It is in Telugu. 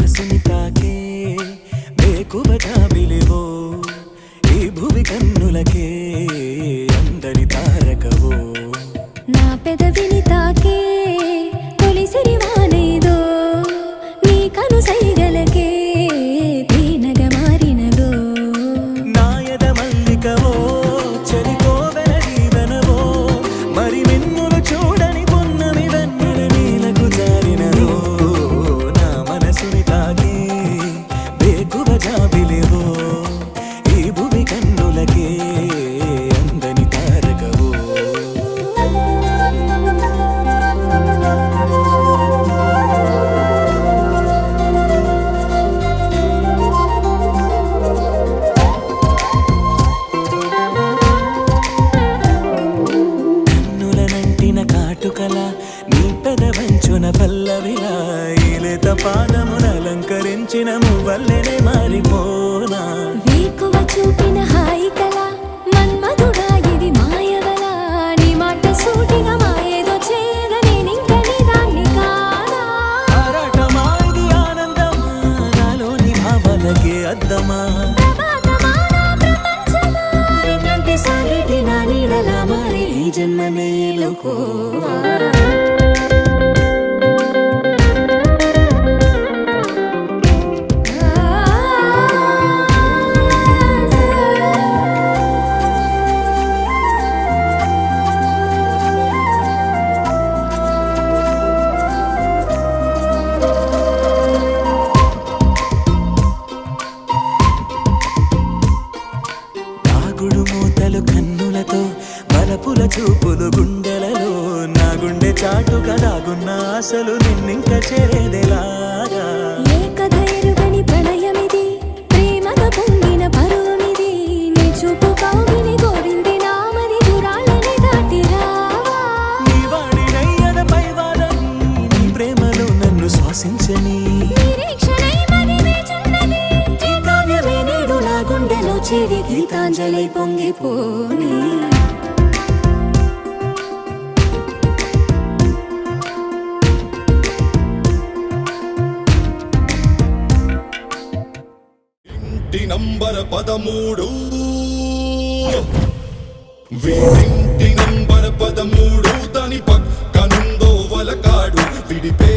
మనసుని తాకే బేకువ జాబిలివో ఈ భువి కన్నులకే అందని తారకవో నా పెదవిని తాకే తొలి సిరివానేదో నీ కను సైగలకే తేనగ మారినదో నా ఎద మల్లికవో చెరికోవెల జీవనవో మరి మిన్నులు చూడని పొన్నమి వెన్నెల నీలకు జారినదో నా మనసుని తాకే బేకువ జాబిలివో ఈ భువి కన్నులకే అందని తారకవో కన్నులనంటిన కాటుకల నీ పెదవంచున పల్లవిలా ఈలేత పాదమున అలంకరించిన మువ్వల్లెనే మారిపోనా వేకువ చూపిన హాయి కల మన్మధుడా ఇది మాయవల నీ మాట సూటిగా మాయేదో చేయగా నేనింక నీ దాన్ని కానా ఆరాటమా ఇది ఆనందమా నాలోని భావాలకే అద్దమా ప్రభాతమా నా ప్రపంచమా నిన్నంటి సాగేటి నా నీడలా మారి ఈ జన్మనే లోకోవా దాగుడు మూతలు కన్నులతో బలపుల చూపులు గుండెలలో నా గుండె చాటుగా దాగున్న ఆశలు నిన్నింక చేరేదెలాగా ఏ కథ ఎరుగని ప్రణయమిది ప్రేమగా పొంగిన పరువమిది నీ చూపు కౌగిలి కోరింది నామది దూరాలని దాటి రావా నీ వాడినయ్యన పైవాలని నీ ప్రేమలో నన్ను శ్వాసించని నిరీక్షణై మది వేచున్నది ఈ కావ్యమే నేడు నా గుండెలో చేరి గీతాంజలి పొంగిపోని ఇంటి నంబర్ 13 వీడింటి నంబర్ 13 దాని పక్కనుందో వలకాడు విడిపే